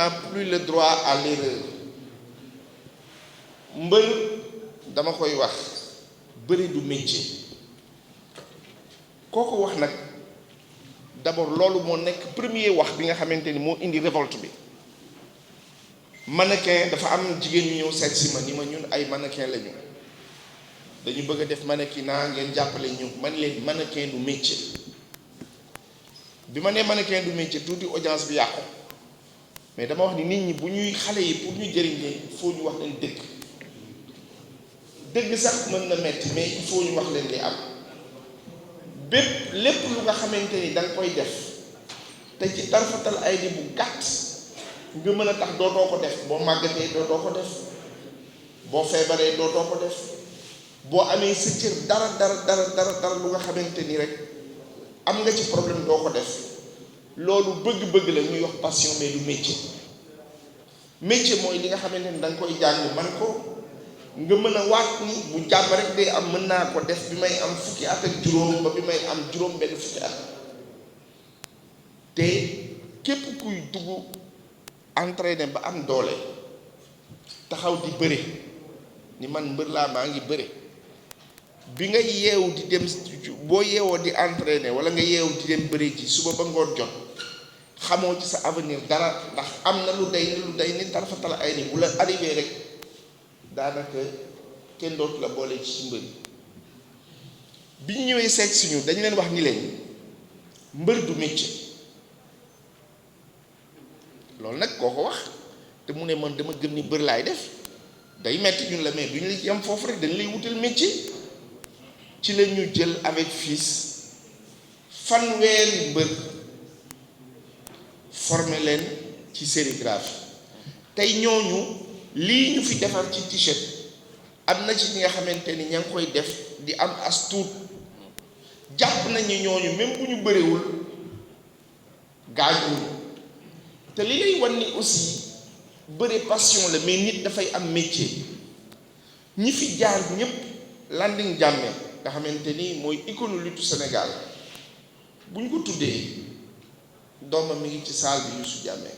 n'a plus le droit à l'erreur. mbër dama koy wax bëri du métier kooku wax nag d'abord loolu moo nekk premier wax bi nga xamante ni moo indi révolte bi. mannequin dafa am jigéen ñu ñëw seet si ma ni ma ñun ay mannequin lañu dañu bëgg a def mannequinat ngeen jàppale ñu man leen mannequin du métier bi ma nee mannequin du métier tuuti audience bi yàqu mais dama wax ni nit ñi bu ñuy xale yi pour ñu jëriñ leen il faut ñu wax leen dëgg dëgg sax mën na metti mais il faut ñu wax leen li am bépp lépp lu nga xamante ni da nga koy def te ci tarfatal ay di bu gàtt nga mën a tax dootoo ko def boo màggatee dootoo ko def boo feebaree dootoo ko def boo amee sa cër dara lu nga xamante ni rek am nga ci problème doo ko def loolu bëgg-bëgg la ñuy wax passion mais du métier métier mooy li nga xamante ni da nga koy jàng man ko nga mën a waat ni bu jàmm rek day am mën naa ko def bi may am fukki at ak juróom ba bi may am juróom benn fukki at te képp kuy dugg entraîné ba am doole taxaw di bëre ni man mbër laa maa ngi bëre bi nga yeewu di dem boo yeewoo di entraîné wala nga yeewu di dem bëre ji suba ba ngoon jot xamoo ci sa avenir dara ndax am na lu day ni tarfatala ay ni bu la arrivé rek daanaka kenn dootu la boole ci mbër bi ñu ñëwee seet si ñu dañu leen wax ni leen mbër du métier loolu nag koo ko wax te mu ne man dama gëm ni mbër laay def day metti ñun la mais du ñu la ci am foofu rek dañu lay wutal métier ci la ñu jël avec fils fanweeri mbër former leen ci sérigraphie tey ñooñu lii ñu fi defar ci t-shirt am na ci ñi nga xamante ni ña ngi koy def di am as tuut jàpp nañu ñooñu même bu ñu bëriwul gaañuñu te li lay wan ni aussi bëre passion la mais nit dafay am métier ñi fi jaar ñëpp Landing Jàmme nga xamante ni mooy icône lutte Sénégal bu ñu ko tuddee doomam mi ngi ci salle bi Youssou Jàmme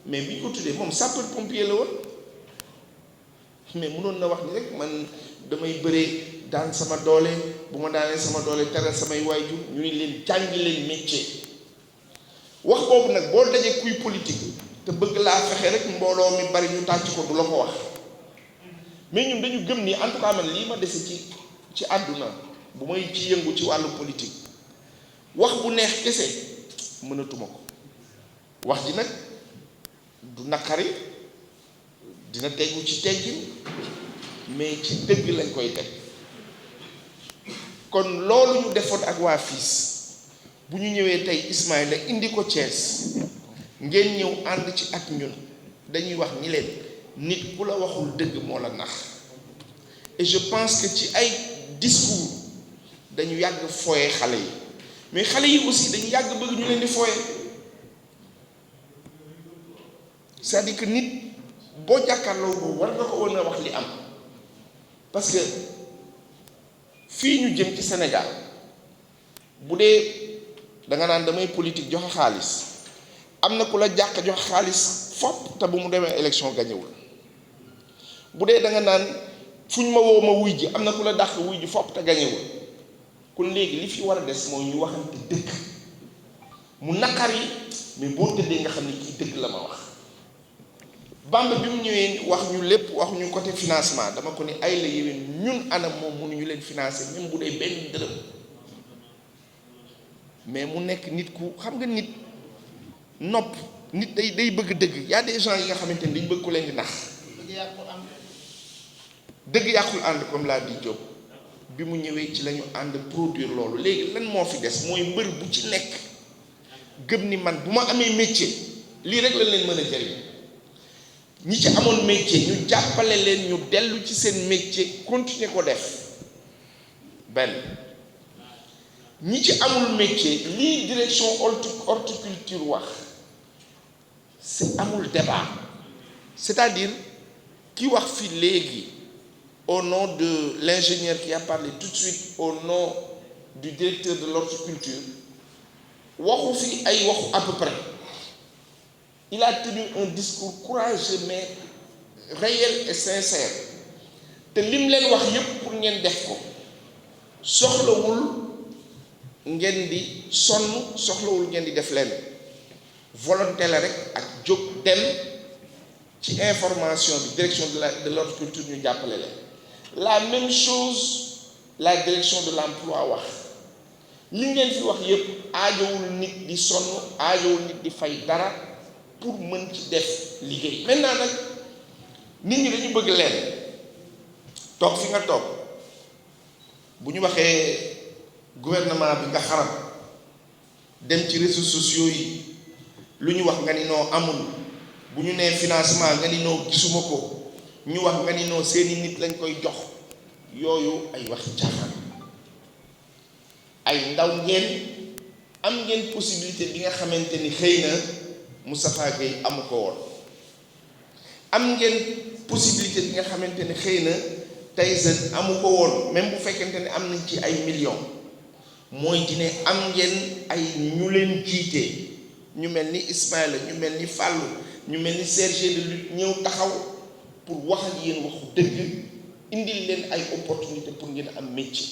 mais bi ñu ko tuddee moom sapeur pompier la woon mais mënoon na wax ni rek man damay bëree daan sama doole bu ma daanee sama doole teral samay waajur ñu ni leen jàngi leen métier wax boobu nag boo dajee kuy politique te bëgg laa fexe rek mbooloo mi bari ñu tàcc ko du la ko wax mais ñun dañu gëm ni en tout cas man lii ma dese ci àdduna bu may ci yëngu ci wàllu politique wax bu neex kese mënatuma ko wax ji nag du naqari dina tegu ci teggin mais ci dëgg lañ koy teg kon loolu ñu defoon ak waa FILS bu ñu ñëwee tey Ismaïla indi ko Thiès ngeen ñëw ànd ci ak ñun dañuy wax ni leen nit ku la waxul dëgg moo la nax et je pense que ci ay discours dañu yàgg fooye xale yi mais xale yi aussi dañu yàgg bëgg ñu leen di fooye c'est-à-dire que nit boo jàkkaarloo boobu war nga ko woon a wax li am parce que fii ñu jëm ci Sénégal bu dee da nga naan damay politique joxe xaalis am na ku la jàq joxe xaalis fopp te bu mu demee élection gañewul bu dee da nga naan fuñ ma woo ma wuy ji am na ku la dàq wuy ji fopp te gañewul kon léegi li fi war a des mooy ñu waxante dëgg mu naqar yi mais boo tëddee nga xam ne kii dëgg la ma wax Bamba bi mu ñëwee wax ñu lépp wax ñu côté financement dama ko ni ay la yéwén ñun anam moom mënuñu leen financer même bu dee benn dërëm mais mu nekk nit ku xam nga nit nopp nit day bëgg dëgg y a des gens yi nga xamante ni dañ bëgg ku leen di nax dëgg yàqul ànd comme l'a dit Diop bi mu ñëwee ci la ñu ànd produire loolu léegi lan moo fi des mooy mbër bu ci nekk gëm ni man bu ma amee métier lii rek lañ leen mën a jëriñ ñi ci amoon métier ñu jàppale leen ñu dellu ci seen métier continuer ko def benn ñi ci amul métier lii direction horticulture wax c'est amul débat c'est-à-dire ki wax fi léegi au nom de l'ingénieur qui a parlé tout de suite au nom du directeur de l'horticulture waxu fi ay waxu à peu près il a tenu un discours courageux mais réel et sincère te lim leen wax yépp pour ngeen def ko soxlawul ngeen di sonn soxlawul ngeen di def leen volonté la rek ak jóg dem ci information bi direction de l'horticulture ñu jàppale leen la même chose la direction de l'emploi wax li ngeen fi wax yépp aajowul nit di sonn aajowul nit di fay dara pour mën ci def liggéey maintenant nag nit ñi dañu bëgg leen toog fi nga toog bu ñu waxee gouvernement bi nga xaram dem ci réseaux sociaux yi lu ñu wax nga ni noo amul bu ñu nee financement nga ni noo gisuma ko ñu wax nga ni noo seeni nit lañ koy jox yooyu ay wax caaxaan ay ndaw ngeen am ngeen possibilité bi nga xamante ni xëy na Moustapha Gueye amu ko woon am ngeen possibilité bi nga xamante ni xëy na Tyson amu ko woon même bu fekkente ne am nañ ci ay millions mooy dine am ngeen ay ñu leen jiite ñu mel ni Ismaïla ñu mel ni Fallou ñu mel ni Serge de lutte ñëw taxaw pour wax ak yéen waxu dëgg indil leen ay opportunité pour ngeen am métier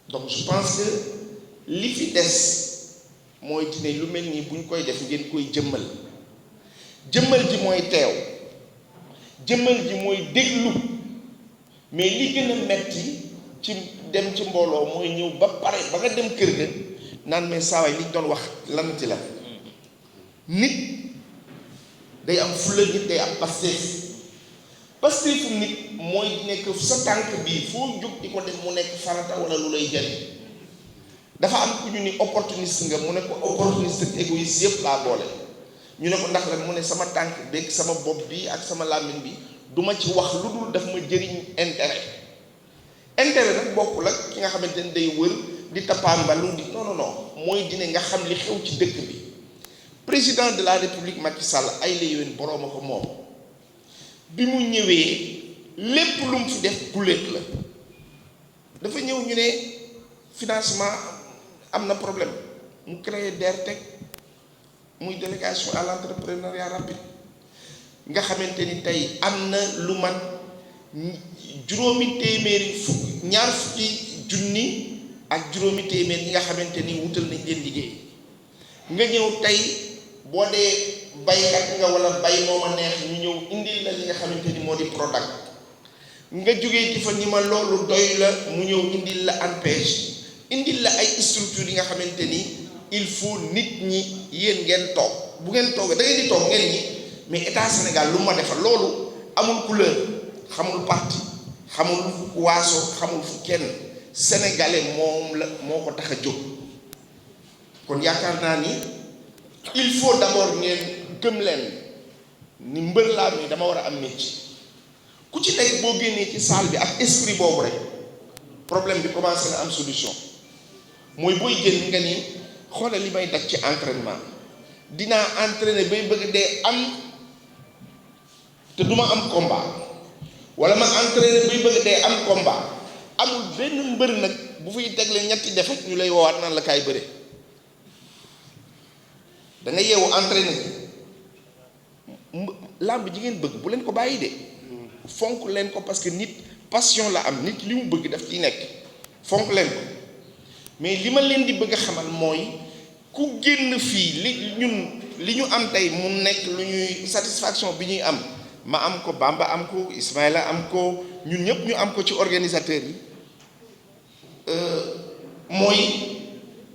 donc je pense que li fi des mooy dine lu mel nii bu ñu koy def ngeen koy jëmmal ji mooy teew jëmmal ji mooy déglu mais li gën a metti ci dem ci mbooloo mooy ñëw ba pare ba nga dem kër ga naan mais saawaay li ñu doon wax lan ci la nit day am fulla nit day am pasteefu nit mooy nekk sa tànk bii foo jóg di ko def mu nekk farata wala lu lay jariñ dafa am ku ñu ni opportuniste nga mu ne ko opportuniste ak égoïste yépp laa boole ñu ne ko ndax lan mu ne sama tànk beeg sama bopp bi ak sama làmmiñ bi duma ci wax lu dul daf ma jëriñ intérêt nag bokkul ak ki nga xamante ni day wër di tappaambalu di non mooy dine nga xam li xew ci dëkk bi président de la république Macky Sall ay la yowén boroom a ko moom bi mu ñëwee lépp lu mu fi def guléet la dafa ñëw ñu ne financement am na problème mu créé DERTEC muy délégation à l'entrepreneuriat rapide nga xamante ni tey am na lu man juróomi téeméeri ñaar fukki junni ak juróomi téeméer ñi nga xamante ni wutal nañ leen liggéey nga ñëw tey boo dee baykat nga wala bay moo ma neex ñu ñëw indil la li nga xamante ni moo di Prodac nga jógee ci fa ni ma loolu doy la mu ñëw indil la ANPEJ indil la ay structures yi nga xamante ni il faut nit ñi yéen ngeen toog bu ngeen toogee da ngeen di toog ngeen ñi mais état Sénégal lu ma defal loolu amul couleur xamul parti xamul waaso xamul fu kenn sénégalais moom la moo ko tax a jóg kon yaakaar naa ni il faut d'abord ngeen gëm leen ni mbër laa mi dama war a am métier ku ci nekk boo génnee ci salle bi ak esprit boobu rek problème bi commencé na am solution mooy booy génn nga ni xoolal li may daj ci entraînement dinaa entraîner bay bëgg dee am te duma am combat wala ma entraîner bay bëgg dee am combat amul benn mbër nag bu fiy tegle ñetti defet ñu lay woowaat naan la kaay bëre da nga yeewu entraîner làmb ji ngeen bëgg bu leen ko bàyyi de fonk leen ko parce que nit passion la am nit li mu bëgg daf ciy nekk fonk leen ko mais li ma leen di bëgg a xamal mooy ku génn fii li ñu am tey mu nekk lu ñuy satisfaction bi ñuy am ma am ko Bamba am ko Ismaïla am ko ñun ñëpp ñu am ko ci organisateurs yi mooy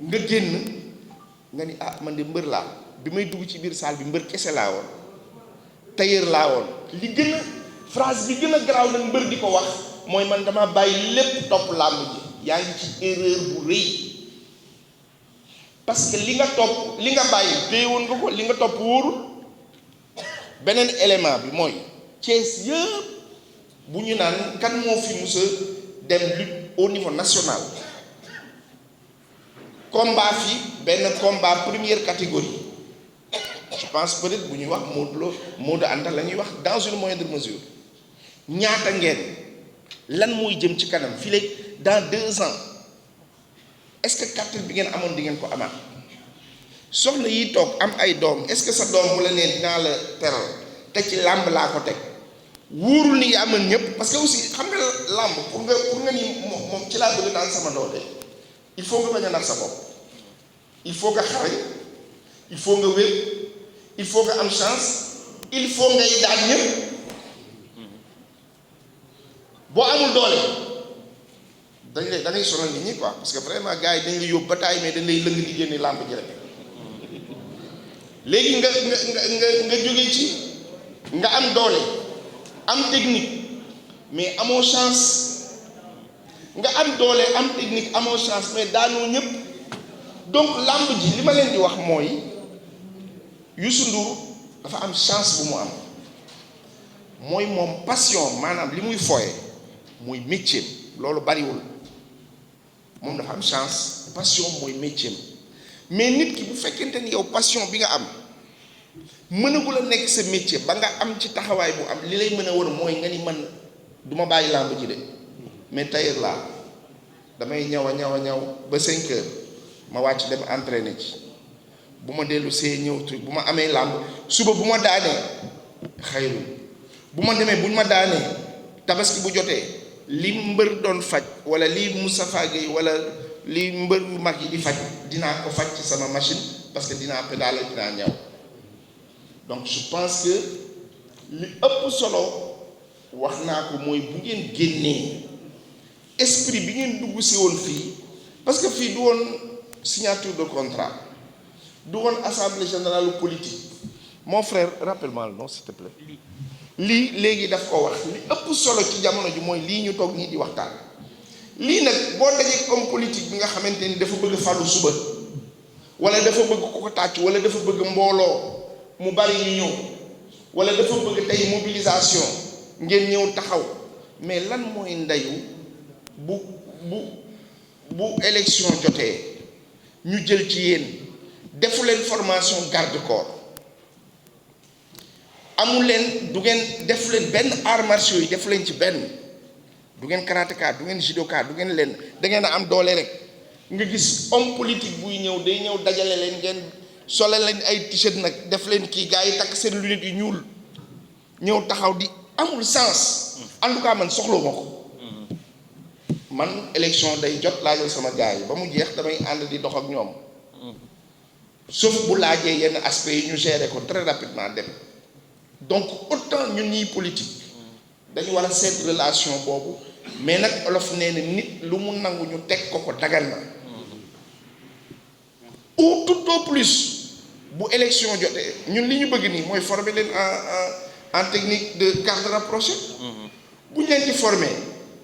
nga génn nga ni ah man de mbër laa bi may dugg ci biir salle bi mbër kese laa woon tailleur laa woon li gën a phrase bi gën a garaaw nag mbër di ko wax mooy man dama bàyyi lépp topp làmb ji yaa ngi ci erreur bu rëy parce que li nga topp li nga bàyyi téye woon nga ko li nga topp wóorul beneen élément bi mooy Thiès yëpp bu ñu naan kan moo fi musa dem lutte au niveau national combat fi benn combat première catégorie je pense peut-être bu ñuy wax Modou Anta la ñuy wax dans une moindre mesure ñaata ngeen lan mooy jëm ci kanam fii léegi dans 2 ans est-ce que kàttan bi ngeen amoon di ngeen ko amaat soxna yi toog am ay doom est-ce que sa doom bu la nee dinaa la teral te ci làmb laa ko teg wóorul ni yaa mën ñëpp parce que aussi xam nga làmb pour nga ni moom ci laa bëgg daan sama doole il faut nga bañ a nax sa bopp il faut nga xarañ il faut nga wér il faut nga am chance il faut ngay daan ñëpp boo amul doole da ngay sonal nit ñi quoi parce que vraiment gars yi dañ lay yóbbu bataille mais dañ lay lëng di génne làmb ji rek léegi nga jóge ci nga am doole am technique mais amoo chance nga am doole am technique amoo chance mais daanoo ñëpp donc làmb ji li ma leen di wax mooy Youssou Ndour dafa am chance bu mu am mooy moom passion maanaam li muy fooye muy métier loolu bariwul moom dafa am chance passion mooy métier mais nit ki bu fekkente ni yow passion bi nga am mënagul a nekk sa métier ba nga am ci taxawaay bu am li lay mën a war mooy nga ni man du ma bàyyi làmb ji de mais tailleur laa damay ñaw ba 5 heures ma wàcc dem entraîner ci bu ma dellu see ñëw truc bu ma amee làmb suba bu ma daanee xayru bu ma demee buñ ma daanee tabaski bu jotee li mbër doon faj wala li Moustapha Gueye wala li mbër yu mag yi di faj dinaa ko faj ci sama machine parce que dinaa pédale dinaa ñaw donc je pense que li ëpp solo wax naa ko mooy bu ngeen génnee esprit bi ngeen dugg si woon fii parce que fii du woon signature de contrat du woon assemblée générale politique mon frère rappelle-moi le nom s'il te plaît lii léegi daf ko wax li ëpp solo ci jamono ji mooy lii ñu toog ñii di waxtaan lii nag boo dajee comme politique bi nga xamante ni dafa bëgg falu suba wala dafa bëgg ku ko tàcc wala dafa bëgg mbooloo mu bari ñu ñëw wala dafa bëgg tey mobilisation ngeen ñëw taxaw mais lan mooy ndeyu bu élection jotee ñu jël ci yéen defu leen formation garde corps amul leen du ngeen def leen benn arts martiaux yi def leen ci benn du ngeen karatéka du ngeen judoka du ngeen leen da ngeen a am doole rek nga gis homme politique buy ñëw day ñëw dajale leen ngeen sole leen ay t-shirt nag def leen kii gars yi takk seen lunette yu ñuul ñëw taxaw di amul sens en tout cas man soxloo ma ko man élection day jot laajal sama gars yi ba mu jeex damay ànd di dox ak ñoom sauf bu laajee yenn aspects yi ñu gérer ko très rapidement dem donc autant ñun ñuy politique dañu war a seet relation boobu mais nag olof nee na nit lu mu nangu ñu teg ko dagal na ou tout au plus bu élection jotee ñun li ñu bëgg nii mooy former leen en technique de garde rapprochée bu ñu leen ci former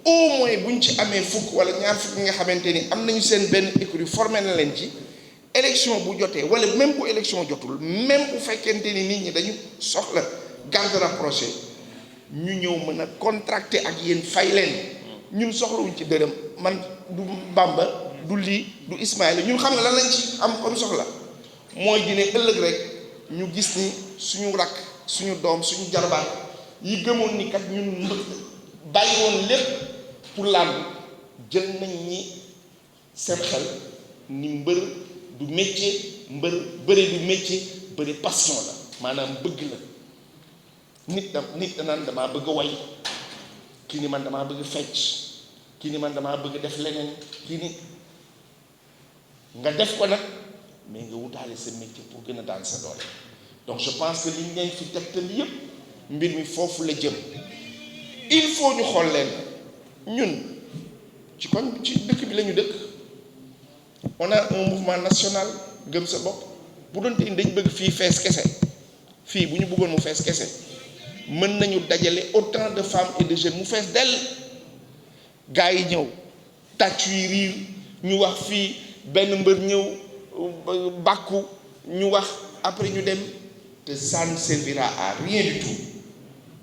au moins bu ñu ci amee fukk wala ñaar fukk nga xamante ni am nañu seen benn écurie former na leen ci élection bu jotee wala même bu élection jotul même bu fekkente ni nit ñi dañu soxla garde rapprochée ñu ñëw mën a contracter ak yéen fay leen ñun soxlawuñ ci dërëm man du Bamba du lii du Ismaïla ñun xam nga lan lañ ci am comme soxla mooy dina ëllëg rek ñu gis ni suñu rakk suñu doom suñu jarbaat yi gëmoon ni kat ñun bàyyi woon lépp pour làmb jël nañ ñi seen xel ni mbër du métier bëre du métier bëre passion la maanaam bëgg la nit danaan damaa bëgg a way kii ni man damaa bëgg fecc kii ni man damaa bëgg def leneen kii ni nga def ko nag mais nga wutaale sa métier pour gën a daan sa doole donc je pense que li ñu leen fi tegtal yépp mbir mi foofu la jëm il faut ñu xool leen ñun ci dëkk bi la ñu dëkk on a un mouvement national gëm sa bopp bu doon tey dañ bëgg fii fees kese fii bu ñu bëggoon mu fees kese mën nañu dajale autant de femmes et de jeunes mu fees dell gars yi ñëw tàcc yi riir ñu wax fii benn mbër ñëw bàkku ñu wax après ñu dem te ça ne servira à rien du tout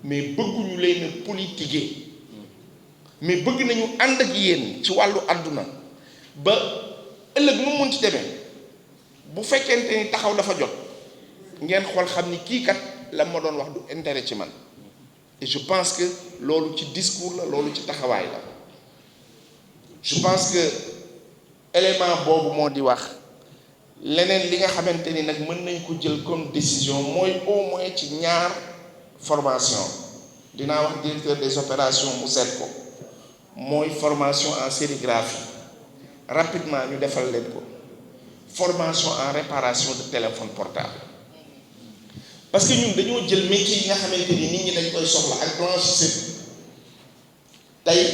mais bëgguñu leen politiquer mais bëgg nañu ànd ak yéen ci wàllu àdduna ba ëllëg nu mun ci demee bu fekkente ni taxaw dafa jot ngeen xool xam ni kii kat la ma doon wax du intérêt ci man et je pense que loolu ci discours la loolu ci taxawaay la je pense que élément boobu moo di wax leneen li nga xamante ni nag mën nañ ko jël comme décision mooy au moins ci ñaar formation dinaa wax directeur des opérations mu seet ko mooy formation en sérigraphie rapidement ñu defal leen ko formation en réparation de téléphone portable parce que ñun dañoo jël métier yi nga xamante ni nit ñi dañ koy soxla ak blanchisseur tey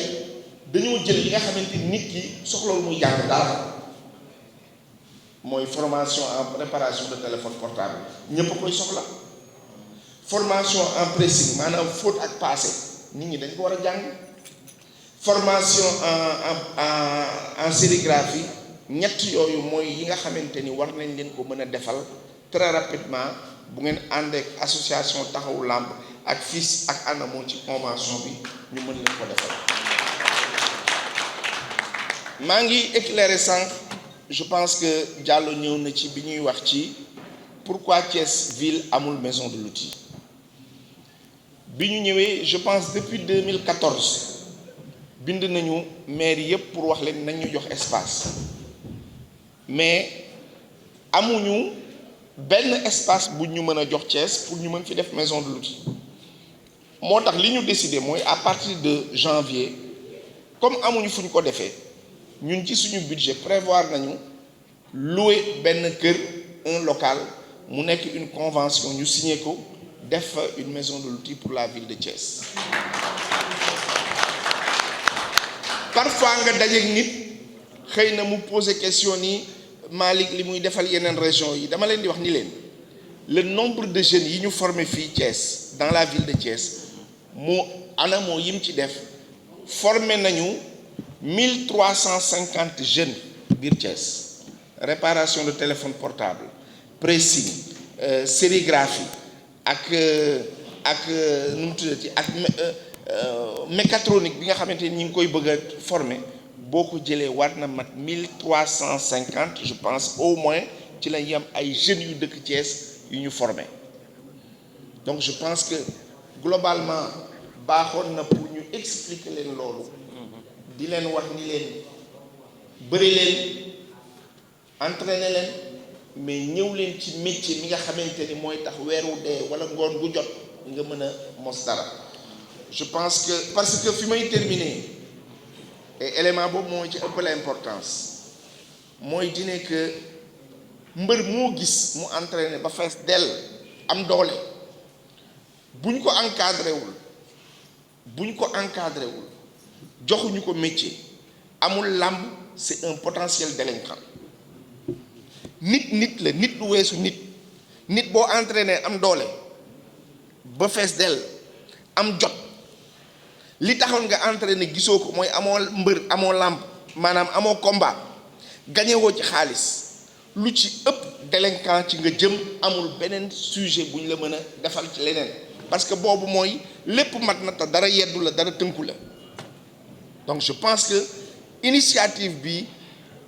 dañoo jël li nga xamante ni nit ki soxlawul muy jàng dara mooy formation en réparation de téléphone portable ñëpp a koy soxla formation en pressing maanaam faute ak passé nit ñi dañ ko war a jàng formation en sérigraphie ñett yooyu mooy yi nga xamante ni war nañ leen ko mën a defal très rapidement bu ngeen ànd ak association taxawu làmb ak FILS ak ANAMO ci convention bi ñu mën leen ko defal. maa ngi éclairer sànq je pense que Diallo ñëw na ci bi ñuy wax ci pourquoi Thiès ville amul maison de l'outil bi ñu ñëwee je pense depuis 2014 bind nañu maire yëpp pour wax leen nañ ñu jox espace mais amuñu benn espace bu ñu mën a jox Thiès pour ñu mën fi def maison de l'outil moo tax li ñu décidé mooy à partir de janvier comme amuñu fu ñu ko defee ñun ci suñu budget prévoir nañu louer benn kër un local mu nekk une convention ñu signé ko def une maison de l'outil pour la ville de Thiès. Parfois nga dajeeg nit xëy na mu poser question ni Malick li muy defal yeneen région yi dama leen di wax ni leen le nombre de jeunes yi ñu formé fii Thiès dans la ville de Thiès moo ANAMO yi mu ci def formé nañu 1350 jeunes biir Thiès réparation de téléphone portable pressing sérigraphie ak nu mu tuddati ak mécatronique bi nga xamante ni ñu ngi koy bëgg a former boo ko jëlee war na mat 1350 je pense au moins ci la ñu am ay jeunes yu dëkk Thiès yu ñu former donc je pense que globalement baaxoon na pour ñu expliquer leen loolu di leen wax ni leen bëri leen entraîner leen mais ñëw leen ci métier mi nga xamante ni mooy tax weeru dee wala ngoon gu jot nga mën a mos dara. Je pense que parce que fi may terminer et élément boobu moo ci ëpp l'importance mooy dine que mbër moo gis mu entraîné ba fees dell am doole buñ ko encadré wul joxuñu ko métier amul làmb c'est un potentiel délinquant nit la nit lu weesu nit boo entraîné am doole ba fees dell am jot li taxoon nga entraîné gisoo ko mooy amoo mbër amoo làmb maanaam amoo combat gañewoo ci xaalis lu ci ëpp délinquant ci nga jëm amul beneen sujet bu ñu la mën a defal ci leneen parce que boobu mooy lépp mat na te dara yeddu la dara tënku la donc je pense que initiative bi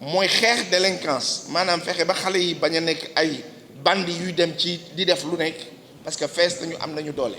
mooy xeex délinquance maanaam fexe ba xale yi bañ a nekk ay bandi yuy dem ci di def lu nekk parce que fees nañu am nañu doole.